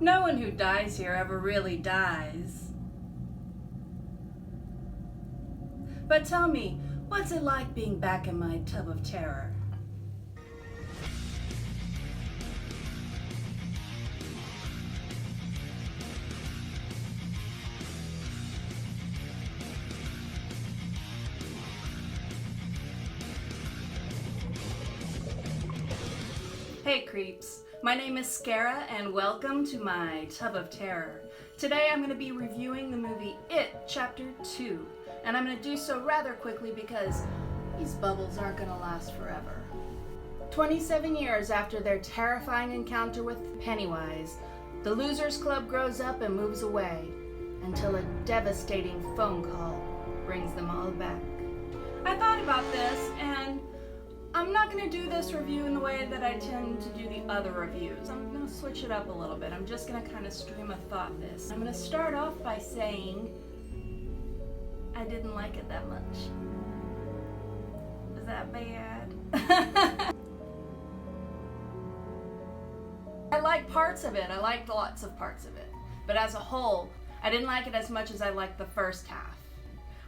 No one who dies here ever really dies. But tell me, what's it like being back in my tub of terror? Hey creeps, my name is Scarah and welcome to my tub of terror. Today I'm going to be reviewing the movie It Chapter 2, and I'm going to do so rather quickly because these bubbles aren't going to last forever. 27 years after their terrifying encounter with Pennywise, the Losers Club grows up and moves away until a devastating phone call brings them all back. I thought about this and I'm not going to do this review in the way that I tend to do the other reviews. I'm going to switch it up a little bit. I'm just going to kind of stream of thought this. I'm going to start off by saying I didn't like it that much. Is that bad? I liked parts of it. I liked lots of parts of it. But as a whole, I didn't like it as much as I liked the first half.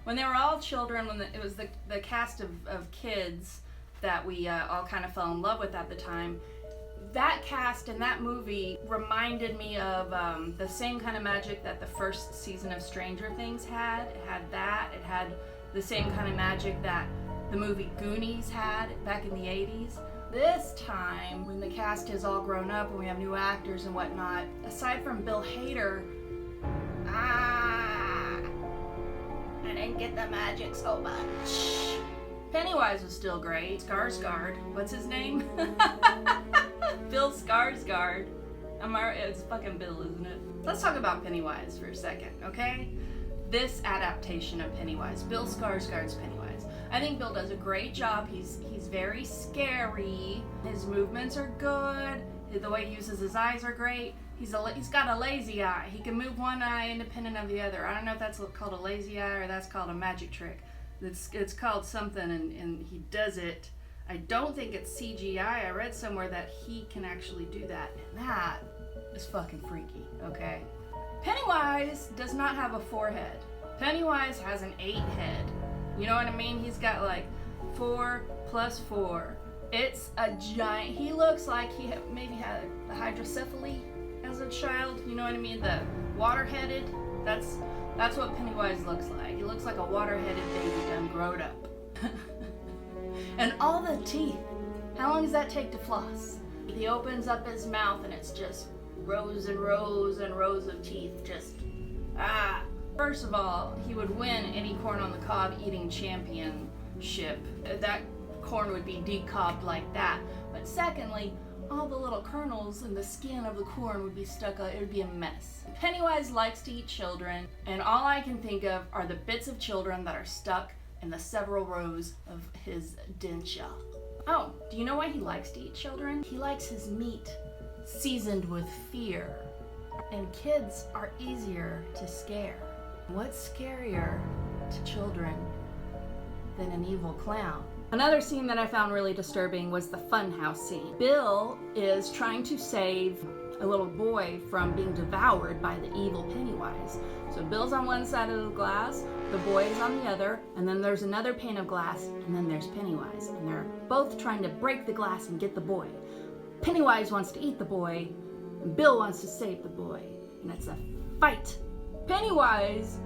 When they were all children, when it was the cast of kids that we all kind of fell in love with at the time, that cast in that movie reminded me of the same kind of magic that the first season of Stranger Things had. It had that. It had the same kind of magic that the movie Goonies had back in the 80s. This time, when the cast is all grown up and we have new actors and whatnot, aside from Bill Hader, I didn't get the magic so much. Pennywise was still great. Skarsgård, what's his name? Bill Skarsgård. It's fucking Bill, isn't it? Let's talk about Pennywise for a second, okay? This adaptation of Pennywise, Bill Skarsgård's Pennywise. I think Bill does a great job. He's very scary. His movements are good. The way he uses his eyes are great. He's got a lazy eye. He can move one eye independent of the other. I don't know if that's called a lazy eye or that's called a magic trick. It's called something, and he does it. I don't think it's CGI. I read somewhere that he can actually do that, and that is fucking freaky, okay? Pennywise does not have a forehead. Pennywise has an 8 head. You know what I mean? He's got like 4 plus 4. It's a giant. He looks like he maybe had a hydrocephaly as a child. You know what I mean? The water-headed. That's what Pennywise looks like. He looks like a water-headed baby done growed up. And all the teeth. How long does that take to floss? He opens up his mouth and it's just rows and rows and rows of teeth. Just, First of all, he would win any corn on the cob eating championship. That corn would be decobbed like that. But secondly, all the little kernels and the skin of the corn would be stuck out. It would be a mess. Pennywise likes to eat children, and all I can think of are the bits of children that are stuck in the several rows of his denture. Oh, do you know why he likes to eat children? He likes his meat seasoned with fear. And kids are easier to scare. What's scarier to children than an evil clown? Another scene that I found really disturbing was the funhouse scene. Bill is trying to save a little boy from being devoured by the evil Pennywise. So Bill's on one side of the glass, the boy is on the other, and then there's another pane of glass, and then there's Pennywise. And they're both trying to break the glass and get the boy. Pennywise wants to eat the boy, and Bill wants to save the boy. And it's a fight. Pennywise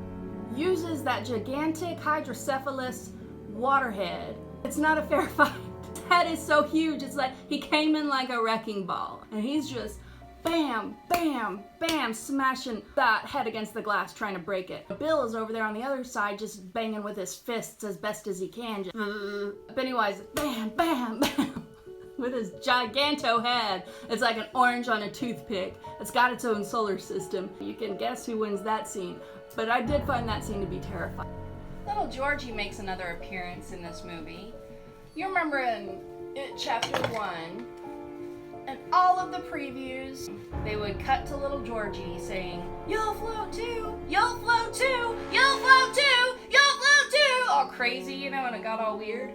uses that gigantic hydrocephalus waterhead. It's not a fair fight. His head is so huge, it's like he came in like a wrecking ball. And he's just bam, bam, bam, smashing that head against the glass, trying to break it. Bill is over there on the other side, just banging with his fists as best as he can. Just Pennywise, bam, bam, bam, with his giganto head. It's like an orange on a toothpick. It's got its own solar system. You can guess who wins that scene. But I did find that scene to be terrifying. Little Georgie makes another appearance in this movie. You remember in It Chapter 1, and all of the previews, they would cut to little Georgie saying, "You'll float too, you'll float too, you'll float too, you'll float too," all crazy, you know, and it got all weird.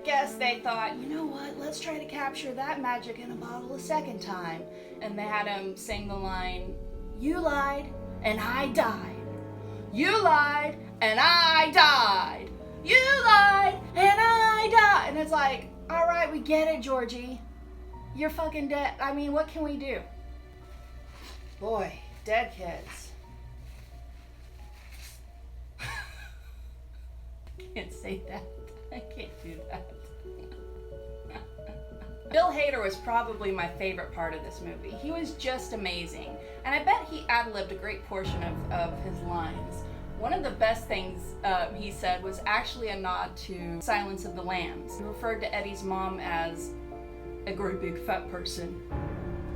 guess they thought, you know what, let's try to capture that magic in a bottle a second time. And they had him sing the line, "You lied and I died. You lied and I died. You lied and I died." And it's like, all right, we get it, Georgie. You're fucking dead. I mean, what can we do? Boy, dead kids. I can't say that. I can't do that. Bill Hader was probably my favorite part of this movie. He was just amazing. And I bet he ad-libbed a great portion of his lines. One of the best things he said was actually a nod to Silence of the Lambs. He referred to Eddie's mom as a great big fat person.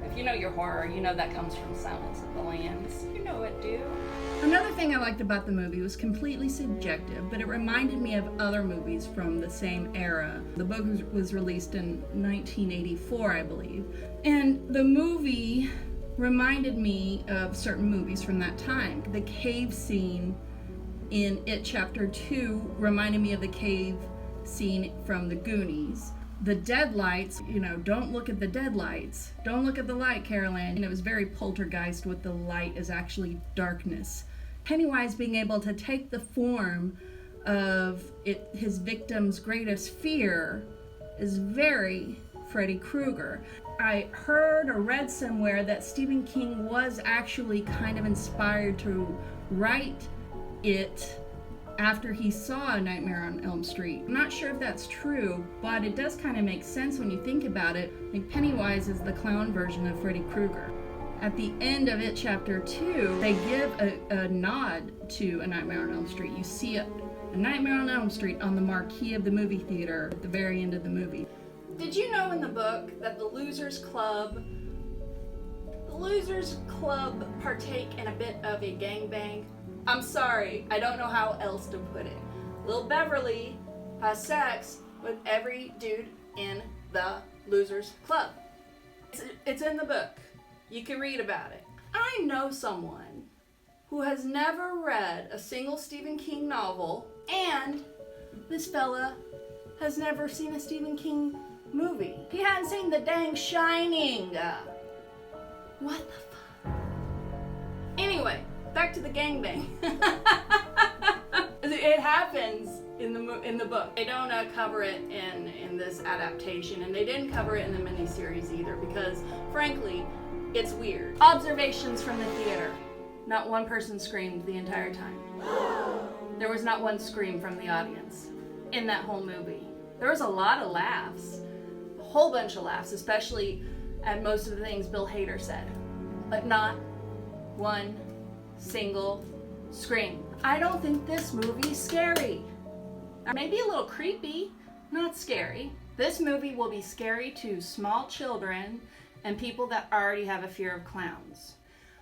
If you know your horror, you know that comes from Silence of the Lambs. You know it, dude. Another thing I liked about the movie was completely subjective, but it reminded me of other movies from the same era. The book was released in 1984, I believe. And the movie reminded me of certain movies from that time. The cave scene in It Chapter 2 reminded me of the cave scene from The Goonies. The deadlights, don't look at the deadlights. Don't look at the light, Carolyn. And it was very poltergeist with the light is actually darkness. Pennywise being able to take the form of his victim's greatest fear is very Freddy Krueger. I heard or read somewhere that Stephen King was actually kind of inspired to write it after he saw A Nightmare on Elm Street. I'm not sure if that's true, but it does kind of make sense when you think about it. I think Pennywise is the clown version of Freddy Krueger. At the end of It Chapter 2, they give a nod to A Nightmare on Elm Street. You see A Nightmare on Elm Street on the marquee of the movie theater at the very end of the movie. Did you know in the book that the Losers Club partake in a bit of a gangbang? I'm sorry, I don't know how else to put it. Lil Beverly has sex with every dude in the Losers Club. It's in the book. You can read about it. I know someone who has never read a single Stephen King novel, and this fella has never seen a Stephen King movie. He hadn't seen the dang Shining. What the fuck? Anyway, back to the gangbang. It happens in the book. They don't cover it in this adaptation, and they didn't cover it in the miniseries either because, frankly, it's weird. Observations from the theater. Not one person screamed the entire time. There was not one scream from the audience in that whole movie. There was a lot of laughs. A whole bunch of laughs, especially at most of the things Bill Hader said. But not one single scream. I don't think this movie's scary. Maybe a little creepy, not scary. This movie will be scary to small children and people that already have a fear of clowns.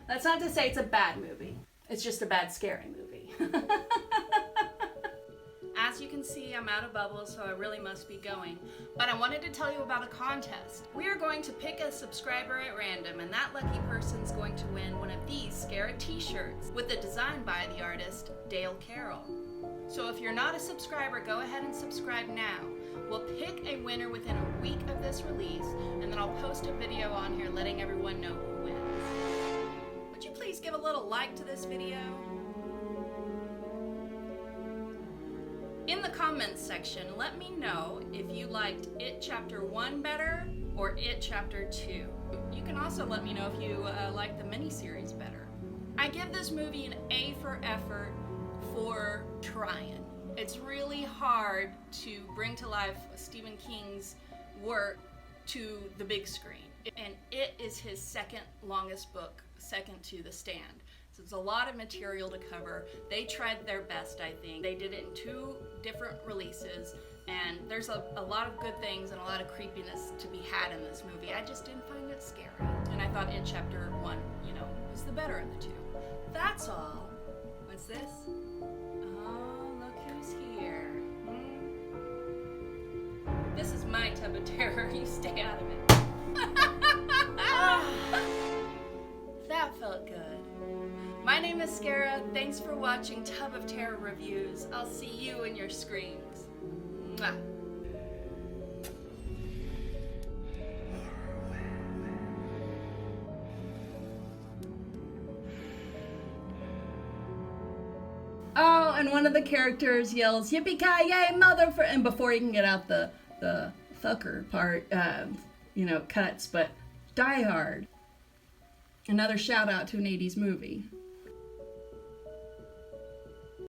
That's not to say it's a bad movie. It's just a bad scary movie. As you can see, I'm out of bubbles, so I really must be going. But I wanted to tell you about a contest. We are going to pick a subscriber at random, and that lucky person's going to win one of these Scarah t-shirts with a design by the artist Dale Carroll. So if you're not a subscriber, go ahead and subscribe now. We'll pick a winner within a week of this release, and then I'll post a video on here letting everyone know who wins. Would you please give a little like to this video? In the comments section, let me know if you liked It Chapter 1 better or It Chapter 2. You can also let me know if you like the miniseries better. I give this movie an A for effort for trying. It's really hard to bring to life Stephen King's work to the big screen. And It is his second longest book, second to The Stand. So it's a lot of material to cover. They tried their best, I think. They did it in 2 different releases, and there's a lot of good things and a lot of creepiness to be had in this movie. I just didn't find it scary. And I thought It Chapter 1, was the better of the 2. That's all. What's this? Oh, look who's here. This is my tub of terror. You stay out of it. That felt good. My name is Scarah. Thanks for watching Tub of Terror Reviews. I'll see you in your screams. Mwah. Oh, and one of the characters yells, "Yippee-ki-yay, motherfucker!" And before he can get out the fucker part, cuts, but Die Hard. Another shout out to an 80s movie.